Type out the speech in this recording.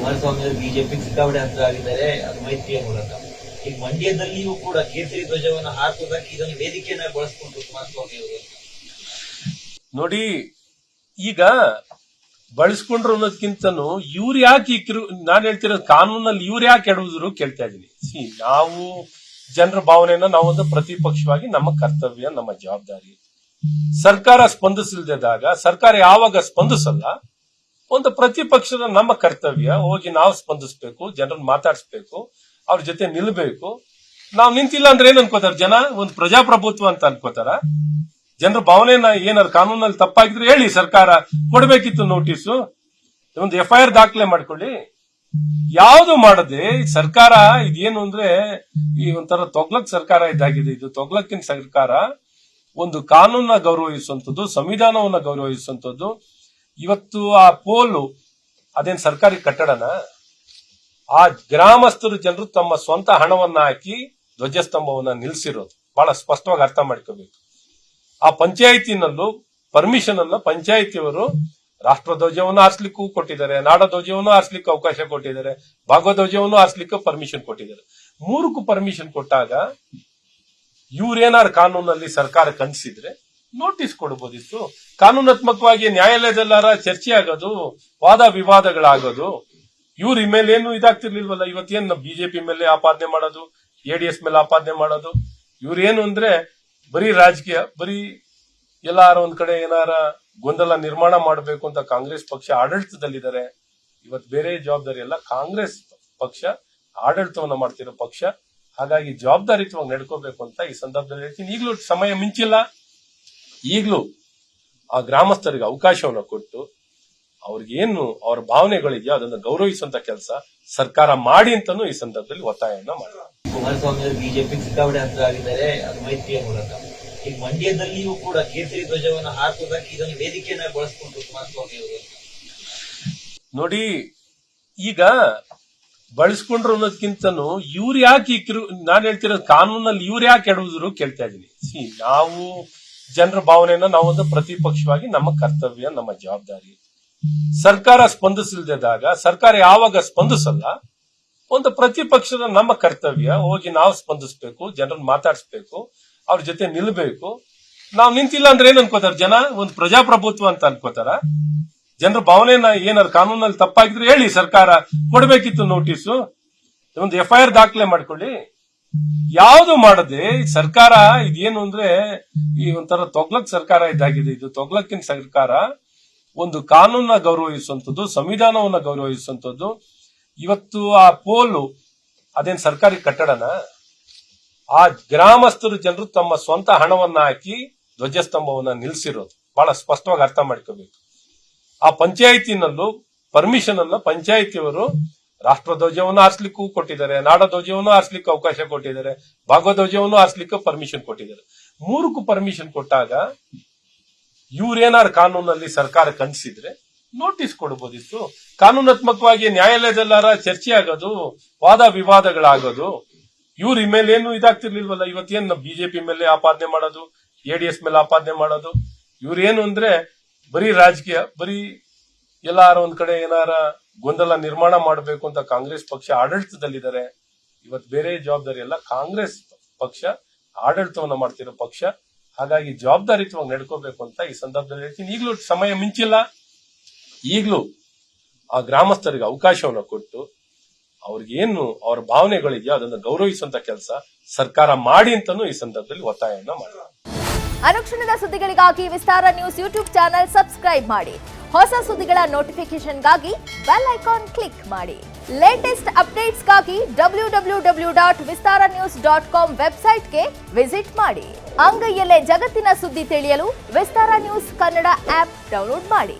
ಕುಮಾರಸ್ವಾಮಿ ಅವರು ಬಿಜೆಪಿ ಸಿಕ್ಕಾಪಟ್ಟೆ ಹತ್ರ ಆಗಿದ್ದಾರೆ ಅದು ಮೈತ್ರಿಯ ಮೂಲಕ. ಈಗ ಮಂಡ್ಯದಲ್ಲಿಯೂ ಕೂಡ ಕೇಸರಿ ಧ್ವಜವನ್ನು ಹಾಕುವುದಕ್ಕೆ ಇದನ್ನು ವೇದಿಕೆಯನ್ನ ಬಳಸ್ಕೊಂಡು ಕುಮಾರಸ್ವಾಮಿ ಅವರು ನೋಡಿ, ಈಗ ಬಳಸ್ಕೊಂಡ್ರು ಅನ್ನೋದಕ್ಕಿಂತನೂ ಇವ್ರು ಯಾಕೆ ನಾನು ಹೇಳ್ತಿರೋದು ಕಾನೂನಲ್ಲಿ ಇವ್ರು ಯಾಕೆ ಎಡುವುದ್ರು ಕೇಳ್ತಾ ಇದೀನಿ. ನಾವು ಜನರ ಭಾವನೆಯನ್ನ ನಾವೊಂದು ಪ್ರತಿಪಕ್ಷವಾಗಿ ನಮ್ಮ ಕರ್ತವ್ಯ, ನಮ್ಮ ಜವಾಬ್ದಾರಿ. ಸರ್ಕಾರ ಸ್ಪಂದಿಸಲ್ದಿದ್ದಾಗ ಸರ್ಕಾರ ಯಾವಾಗ ಸ್ಪಂದಿಸಲ್ಲ, ಒಂದು ಪ್ರತಿಪಕ್ಷದ ನಮ್ಮ ಕರ್ತವ್ಯ ಹೋಗಿ ನಾವು ಸ್ಪಂದಿಸ್ಬೇಕು, ಜನರನ್ನ ಮಾತಾಡಿಸ್ಬೇಕು, ಅವ್ರ ಜೊತೆ ನಿಲ್ಬೇಕು. ನಾವ್ ನಿಂತಿಲ್ಲ ಅಂದ್ರೆ ಏನ್ ಅನ್ಕೋತಾರ ಜನ? ಒಂದು ಪ್ರಜಾಪ್ರಭುತ್ವ ಅಂತ ಅನ್ಕೋತಾರ? ಜನರ ಭಾವನೆನ ಏನಾದ್ರು ಕಾನೂನಲ್ಲಿ ತಪ್ಪಾಗಿದ್ರೆ ಹೇಳಿ, ಸರ್ಕಾರ ಕೊಡ್ಬೇಕಿತ್ತು ನೋಟಿಸು, ಒಂದು FIR ದಾಖಲೆ ಮಾಡ್ಕೊಳ್ಳಿ. ಯಾವುದು ಮಾಡದೆ ಸರ್ಕಾರ ಇದೇನು ಅಂದ್ರೆ ಈ ಒಂಥರ ತೊಗ್ಲಕ್ ಸರ್ಕಾರ ಇದ್ದಾಗಿದೆ. ಇದು ತೊಗ್ಲಕ್ಕಿನ ಸರ್ಕಾರ ಒಂದು ಕಾನೂನನ್ನ ಗೌರವಿಸುವಂತದ್ದು, ಸಂವಿಧಾನವನ್ನ ಗೌರವಿಸುವಂತದ್ದು. ಇವತ್ತು ಆ ಪೋಲು ಅದೇನ್ ಸರ್ಕಾರಿ ಕಟ್ಟಡನ? ಆ ಗ್ರಾಮಸ್ಥರು ಜನರು ತಮ್ಮ ಸ್ವಂತ ಹಣವನ್ನ ಹಾಕಿ ಧ್ವಜಸ್ತಂಭವನ್ನ ನಿಲ್ಸಿರೋದು ಬಹಳ ಸ್ಪಷ್ಟವಾಗಿ ಅರ್ಥ ಮಾಡ್ಕೋಬೇಕು. ಆ ಪಂಚಾಯಿತಿನಲ್ಲೂ ಪರ್ಮಿಷನ್ ಅನ್ನ ಪಂಚಾಯಿತಿಯವರು ರಾಷ್ಟ್ರಧ್ವಜವನ್ನು ಆರಿಸಲಿಕ್ಕೂ ಕೊಟ್ಟಿದ್ದಾರೆ, ನಾಡಧ್ವಜವನ್ನು ಆರಿಸಲಿಕ್ಕೆ ಅವಕಾಶ ಕೊಟ್ಟಿದ್ದಾರೆ, ಭಾಗವಧ್ವಜವನ್ನು ಆರಿಸಲಿಕ್ಕೆ ಪರ್ಮಿಷನ್ ಕೊಟ್ಟಿದ್ದಾರೆ. ಮೂರಕ್ಕೂ ಪರ್ಮಿಷನ್ ಕೊಟ್ಟಾಗ ಇವ್ರೇನಾರು ಕಾನೂನಲ್ಲಿ ಸರ್ಕಾರ ಕನ್ಸಿದ್ರೆ ನೋಟಿಸ್ ಕೊಡಬಹುದಿತ್ತು. ಕಾನೂನಾತ್ಮಕವಾಗಿ ನ್ಯಾಯಾಲಯದಲ್ಲಾರ ಚರ್ಚೆ ಆಗೋದು, ವಾದ ವಿವಾದಗಳಾಗೋದು. ಇವ್ರ ಮೇಲೆ ಏನು ಇದಾಗ್ತಿರ್ಲಿಲ್ವಲ್ಲ. ಇವತ್ತೇನು ಬಿಜೆಪಿ ಮೇಲೆ ಆಪಾದನೆ ಮಾಡೋದು, ADS ಮೇಲೆ ಆಪಾದನೆ ಮಾಡೋದು. ಇವ್ರೇನು ಅಂದ್ರೆ ಬರೀ ರಾಜಕೀಯ, ಬರೀ ಎಲ್ಲಾರ ಒಂದ್ ಕಡೆ ಏನಾರ ಗೊಂದಲ ನಿರ್ಮಾಣ ಮಾಡಬೇಕು ಅಂತ ಕಾಂಗ್ರೆಸ್ ಪಕ್ಷ ಆಡಳಿತದಲ್ಲಿದ್ದಾರೆ. ಇವತ್ತು ಬೇರೆ ಜವಾಬ್ದಾರಿ ಎಲ್ಲ ಕಾಂಗ್ರೆಸ್ ಪಕ್ಷ ಆಡಳಿತವನ್ನ ಮಾಡ್ತಿರೋ ಪಕ್ಷ. ಹಾಗಾಗಿ ಜವಾಬ್ದಾರಿಯುತವಾಗಿ ನಡ್ಕೋಬೇಕು ಅಂತ ಈ ಸಂದರ್ಭದಲ್ಲಿ ಹೇಳ್ತೀನಿ. ಈಗಲೂ ಸಮಯ ಮಿಂಚಿಲ್ಲ. ಈಗಲೂ ಆ ಗ್ರಾಮಸ್ಥರಿಗೆ ಅವಕಾಶವನ್ನ ಕೊಟ್ಟು ಅವ್ರಿಗೇನು ಅವ್ರ ಭಾವನೆಗಳಿದೆಯೋ ಅದನ್ನ ಗೌರವಿಸುವಂತ ಕೆಲಸ ಸರ್ಕಾರ ಮಾಡಿ ಅಂತಾನು ಈ ಸಂದರ್ಭದಲ್ಲಿ ಒತ್ತಾಯವನ್ನ ಮಾಡಿದ್ರು. ಕುಮಾರಸ್ವಾಮಿ ಅವರು ಬಿಜೆಪಿ ಸಿಕ್ಕಾಪಟ್ಟೆ ಹತ್ರ ಆಗಿದ್ದಾರೆ ಅದು ಮೈತ್ರಿಯ ಮೂಲಕ. ಈಗ ಮಂಡ್ಯದಲ್ಲಿಯೂ ಕೂಡ ಕೇಸರಿ ಧ್ವಜವನ್ನು ಹಾಕುವುದಕ್ಕೆ ಇದನ್ನು ವೇದಿಕೆಯನ್ನ ಬಳಸ್ಕೊಂಡು ಕುಮಾರಸ್ವಾಮಿ ಅವರು ನೋಡಿ, ಈಗ ಬಳಸ್ಕೊಂಡ್ರು ಅನ್ನೋದಕ್ಕಿಂತನೂ ಇವ್ರು ಯಾಕೆ ನಾನು ಹೇಳ್ತಿರೋದು ಕಾನೂನಲ್ಲಿ ಇವ್ರು ಯಾಕೆ ಎಡುವುದ್ರು ಕೇಳ್ತಾ ಇದೀನಿ. ನಾವು ಜನರ ಭಾವನೆಯನ್ನ ನಾವೊಂದು ಪ್ರತಿಪಕ್ಷವಾಗಿ ನಮ್ಮ ಕರ್ತವ್ಯ, ನಮ್ಮ ಜವಾಬ್ದಾರಿ. ಸರ್ಕಾರ ಸ್ಪಂದಿಸಲ್ದಿದ್ದಾಗ ಸರ್ಕಾರ ಯಾವಾಗ ಸ್ಪಂದಿಸಲ್ಲ, ಒಂದು ಪ್ರತಿಪಕ್ಷದ ನಮ್ಮ ಕರ್ತವ್ಯ ಹೋಗಿ ನಾವು ಸ್ಪಂದಿಸ್ಬೇಕು, ಜನರನ್ನ ಮಾತಾಡಿಸ್ಬೇಕು, ಅವ್ರ ಜೊತೆ ನಿಲ್ಬೇಕು. ನಾವ್ ನಿಂತಿಲ್ಲ ಅಂದ್ರೆ ಏನ್ ಅನ್ಕೋತಾರ ಜನ? ಒಂದು ಪ್ರಜಾಪ್ರಭುತ್ವ ಅಂತ ಅನ್ಕೋತಾರ? ಜನರ ಭಾವನೆನ ಏನಾದ್ರು ಕಾನೂನಲ್ಲಿ ತಪ್ಪಾಗಿದ್ರೆ ಹೇಳಿ, ಸರ್ಕಾರ ಕೊಡ್ಬೇಕಿತ್ತು ನೋಟಿಸು, ಒಂದು FIR ದಾಖಲೆ ಮಾಡ್ಕೊಳ್ಳಿ. ಯಾವುದು ಮಾಡದೆ ಸರ್ಕಾರ ಇದೇನು ಅಂದ್ರೆ ಈ ಒಂಥರ ತೊಗ್ಲಕ್ ಸರ್ಕಾರ ಇದ್ದಾಗಿದೆ. ಇದು ತೊಗ್ಲಕ್ಕಿನ ಸರ್ಕಾರ ಒಂದು ಕಾನೂನನ್ನ ಗೌರವಿಸುವಂತದ್ದು, ಸಂವಿಧಾನವನ್ನ ಗೌರವಿಸುವಂತದ್ದು. ಇವತ್ತು ಆ ಪೋಲು ಅದೇನ್ ಸರ್ಕಾರಿ ಕಟ್ಟಡನ? ಆ ಗ್ರಾಮಸ್ಥರು ಜನರು ತಮ್ಮ ಸ್ವಂತ ಹಣವನ್ನ ಹಾಕಿ ಧ್ವಜಸ್ತಂಭವನ್ನ ನಿಲ್ಸಿರೋದು ಬಹಳ ಸ್ಪಷ್ಟವಾಗಿ ಅರ್ಥ ಮಾಡ್ಕೋಬೇಕು. ಆ ಪಂಚಾಯಿತಿನಲ್ಲೂ ಪರ್ಮಿಷನ್ ಅನ್ನ ಪಂಚಾಯಿತಿಯವರು ರಾಷ್ಟ್ರಧ್ವಜವನ್ನು ಆರಿಸಲಿಕ್ಕೂ ಕೊಟ್ಟಿದ್ದಾರೆ, ನಾಡಧ್ವಜವನ್ನು ಆರಿಸಲಿಕ್ಕೆ ಅವಕಾಶ ಕೊಟ್ಟಿದ್ದಾರೆ, ಭಾಗವಧ್ವಜವನ್ನು ಆರಿಸಲಿಕ್ಕೆ ಪರ್ಮಿಷನ್ ಕೊಟ್ಟಿದ್ದಾರೆ. ಮೂರಕ್ಕೂ ಪರ್ಮಿಷನ್ ಕೊಟ್ಟಾಗ ಇವ್ರೇನಾರು ಕಾನೂನಲ್ಲಿ ಸರ್ಕಾರ ಕನ್ಸಿದ್ರೆ ನೋಟಿಸ್ ಕೊಡಬಹುದಿತ್ತು. ಕಾನೂನಾತ್ಮಕವಾಗಿ ನ್ಯಾಯಾಲಯದಲ್ಲಾರ ಚರ್ಚೆ ಆಗೋದು, ವಾದ ವಿವಾದಗಳಾಗೋದು. ಇವ್ರ ಮೇಲೆ ಏನು ಇದಾಗ್ತಿರ್ಲಿಲ್ವಲ್ಲ. ಇವತ್ತೇನು ಬಿಜೆಪಿ ಮೇಲೆ ಆಪಾದನೆ ಮಾಡೋದು, ADS ಮೇಲೆ ಆಪಾದನೆ ಮಾಡೋದು. ಇವ್ರೇನು ಅಂದ್ರೆ ಬರೀ ರಾಜಕೀಯ, ಬರೀ ಎಲ್ಲಾರ ಒಂದ್ ಕಡೆ ಏನಾರ ಗೊಂದಲ ನಿರ್ಮಾಣ ಮಾಡಬೇಕು ಅಂತ ಕಾಂಗ್ರೆಸ್ ಪಕ್ಷ ಆಡಳಿತದಲ್ಲಿದ್ದಾರೆ. ಇವತ್ತು ಬೇರೆ ಜವಾಬ್ದಾರಿ ಎಲ್ಲ ಕಾಂಗ್ರೆಸ್ ಪಕ್ಷ ಆಡಳಿತವನ್ನ ಮಾಡ್ತಿರೋ ಪಕ್ಷ. ಹಾಗಾಗಿ ಜವಾಬ್ದಾರಿಯುತವಾಗಿ ನಡ್ಕೋಬೇಕು ಅಂತ ಈ ಸಂದರ್ಭದಲ್ಲಿ ಹೇಳ್ತೀನಿ. ಈಗಲೂ ಸಮಯ ಮಿಂಚಿಲ್ಲ. ಈಗಲೂ ಆ ಗ್ರಾಮಸ್ಥರಿಗೆ ಅವಕಾಶವನ್ನ ಕೊಟ್ಟು ಅವ್ರಿಗೇನು ಅವ್ರ ಭಾವನೆಗಳಿದೆಯೋ ಅದನ್ನ ಗೌರವಿಸುವಂತ ಕೆಲಸ ಸರ್ಕಾರ ಮಾಡಿ ಅಂತಾನು ಈ ಸಂದರ್ಭದಲ್ಲಿ ಒತ್ತಾಯವನ್ನ ಮಾಡಿದ್ರು. ಅನುಕ್ಷಣದ ಸುದ್ದಿಗಳಿಗಾಗಿ ವಿಸ್ತಾರ ನ್ಯೂಸ್ ಯೂಟ್ಯೂಬ್ ಚಾನೆಲ್ ಸಬ್ಸ್ಕ್ರೈಬ್ ಮಾಡಿ. ಹೊಸ ಸುದ್ದಿಗಳ ನೋಟಿಫಿಕೇಶನ್ಗಾಗಿ ಬೆಲ್ ಐಕಾನ್ ಕ್ಲಿಕ್ ಮಾಡಿ. ಲೇಟೆಸ್ಟ್ ಅಪ್ಡೇಟ್ಸ್ಗಾಗಿ www.vistaranews.com ವೆಬ್ಸೈಟ್ಗೆ ವಿಸಿಟ್ ಮಾಡಿ. ಅಂಗೈಯಲ್ಲೇ ಜಗತ್ತಿನ ಸುದ್ದಿ ತಿಳಿಯಲು ವಿಸ್ತಾರ ನ್ಯೂಸ್ ಕನ್ನಡ ಆಪ್ ಡೌನ್ಲೋಡ್ ಮಾಡಿ.